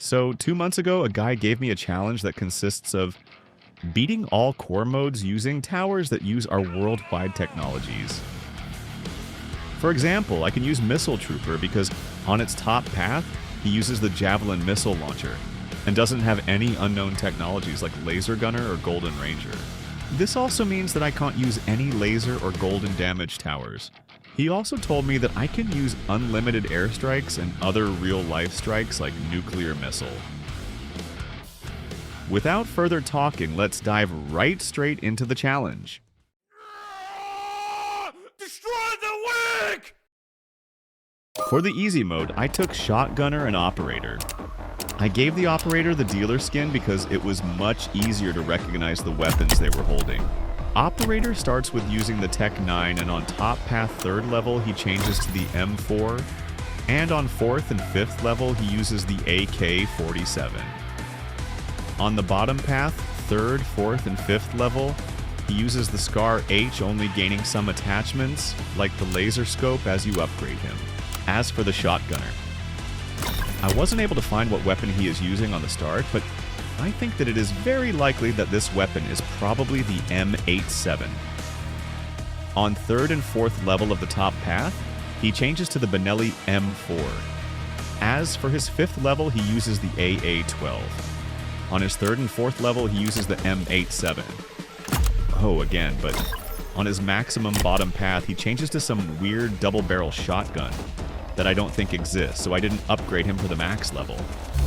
So, 2 months ago, a guy gave me a challenge that consists of beating all core modes using towers that use our worldwide technologies. For example, I can use Missile Trooper because on its top path, he uses the Javelin missile launcher and doesn't have any unknown technologies like Laser Gunner or Golden Ranger. This also means that I can't use any laser or golden damage towers. He also told me that I can use unlimited airstrikes and other real-life strikes like nuclear missile. Without further talking, let's dive right straight into the challenge. Destroy the weak! For the easy mode, I took Shotgunner and Operator. I gave the Operator the dealer skin because it was much easier to recognize the weapons they were holding. Operator starts with using the Tech 9, and on top path 3rd level he changes to the M4, and on 4th and 5th level he uses the AK-47. On the bottom path, 3rd, 4th, and 5th level, he uses the Scar H, only gaining some attachments, like the laser scope as you upgrade him. As for the Shotgunner, I wasn't able to find what weapon he is using on the start, but I think that it is very likely that this weapon is probably the M87. On 3rd and 4th level of the top path, he changes to the Benelli M4. As for his 5th level, he uses the AA-12. On his 3rd and 4th level, he uses the M87. Oh, again, but on his maximum bottom path, he changes to some weird double-barrel shotgun that I don't think exists, so I didn't upgrade him for the max level.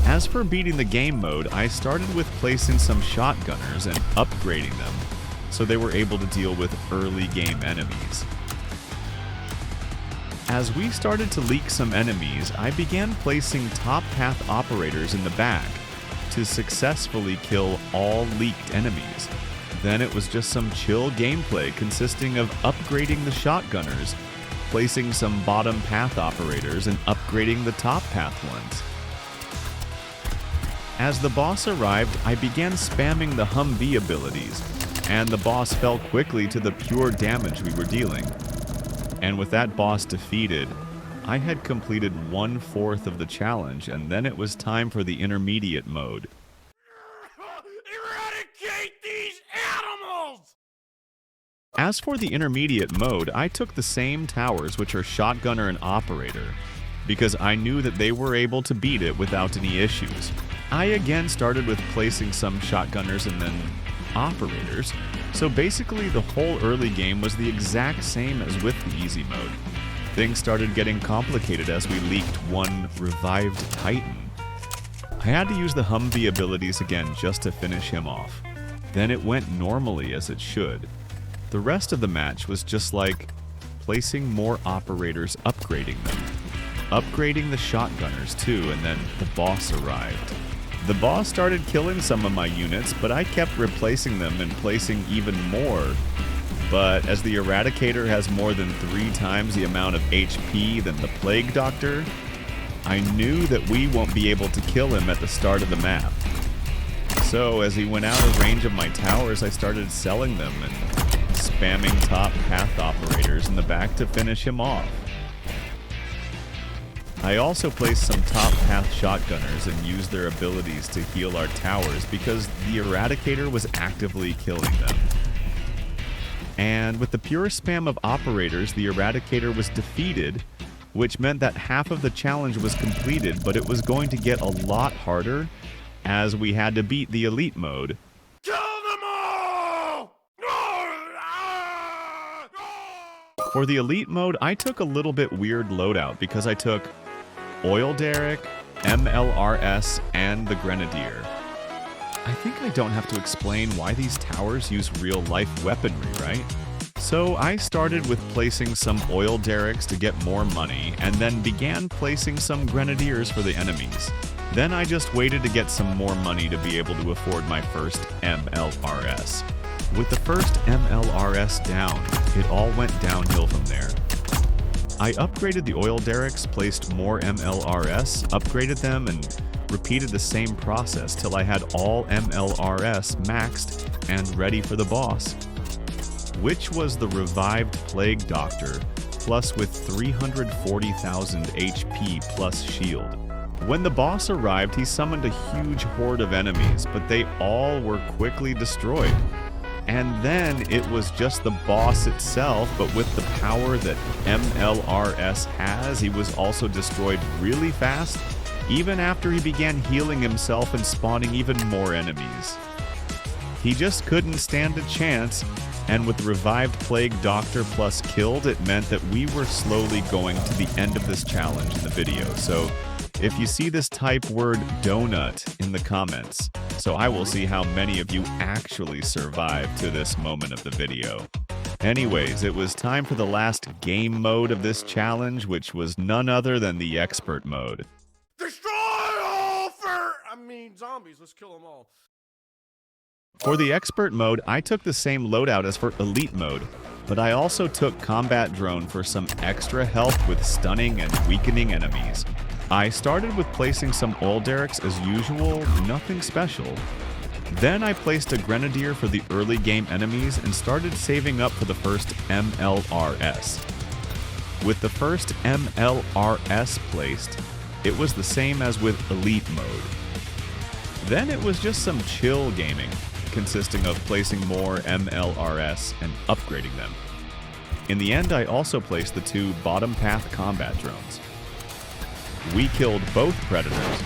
As for beating the game mode, I started with placing some shotgunners and upgrading them, so they were able to deal with early game enemies. As we started to leak some enemies, I began placing top path operators in the back to successfully kill all leaked enemies. Then it was just some chill gameplay consisting of upgrading the shotgunners, placing some bottom path operators, and upgrading the top path ones. As the boss arrived, I began spamming the Humvee abilities, and the boss fell quickly to the pure damage we were dealing. And with that boss defeated, I had completed 1/4 of the challenge, and then it was time for the intermediate mode. Eradicate these animals! As for the intermediate mode, I took the same towers, which are Shotgunner and Operator, because I knew that they were able to beat it without any issues. I again started with placing some Shotgunners and then Operators, so basically the whole early game was the exact same as with the easy mode. Things started getting complicated as we leaked one revived Titan. I had to use the Humvee abilities again just to finish him off. Then it went normally as it should. The rest of the match was just like placing more operators, upgrading them. Upgrading the shotgunners too, and then the boss arrived. The boss started killing some of my units, but I kept replacing them and placing even more. But as the Eradicator has more than 3 times the amount of HP than the Plague Doctor, I knew that we won't be able to kill him at the start of the map. So as he went out of range of my towers, I started selling them and spamming top path operators in the back to finish him off. I also placed some top path shotgunners and used their abilities to heal our towers because the Eradicator was actively killing them. And with the pure spam of operators, the Eradicator was defeated, which meant that half of the challenge was completed, but it was going to get a lot harder as we had to beat the elite mode. Kill them all! For the elite mode, I took a little bit weird loadout because I took Oil Derrick, MLRS, and the Grenadier. I think I don't have to explain why these towers use real-life weaponry, right? So I started with placing some Oil Derricks to get more money, and then began placing some Grenadiers for the enemies. Then I just waited to get some more money to be able to afford my first MLRS. With the first MLRS down, it all went downhill from there. I upgraded the Oil Derricks, placed more MLRS, upgraded them, and repeated the same process till I had all MLRS maxed and ready for the boss, which was the revived Plague Doctor, plus with 340,000 HP plus shield. When the boss arrived, he summoned a huge horde of enemies, but they all were quickly destroyed. And then it was just the boss itself, but with the power that MLRS has, he was also destroyed really fast, even after he began healing himself and spawning even more enemies. He just couldn't stand a chance, and with Revived Plague Doctor plus killed, it meant that we were slowly going to the end of this challenge in the video. So if you see this, type word donut in the comments, so I will see how many of you actually survived to this moment of the video. Anyways, it was time for the last game mode of this challenge, which was none other than the expert mode. Destroy zombies. Let's kill them all. For the expert mode, I took the same loadout as for elite mode, but I also took combat drone for some extra help with stunning and weakening enemies. I started with placing some oil derricks as usual, nothing special. Then I placed a grenadier for the early game enemies and started saving up for the first MLRS. With the first MLRS placed, it was the same as with elite mode. Then it was just some chill gaming, consisting of placing more MLRS and upgrading them. In the end, I also placed the 2 bottom path combat drones. We killed both predators.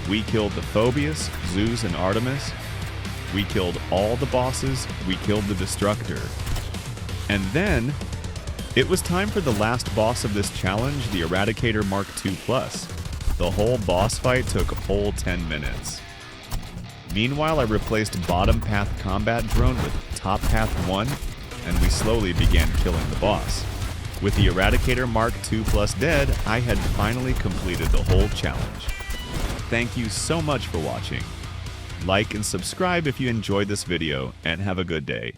We killed the Phobius, Zeus, and Artemis. We killed all the bosses. We killed the Destructor. And then, it was time for the last boss of this challenge, the Eradicator Mark II+. The whole boss fight took a whole 10 minutes. Meanwhile, I replaced bottom path combat drone with top path 1, and we slowly began killing the boss. With the Eradicator Mark II+ dead, I had finally completed the whole challenge. Thank you so much for watching. Like and subscribe if you enjoyed this video, and have a good day.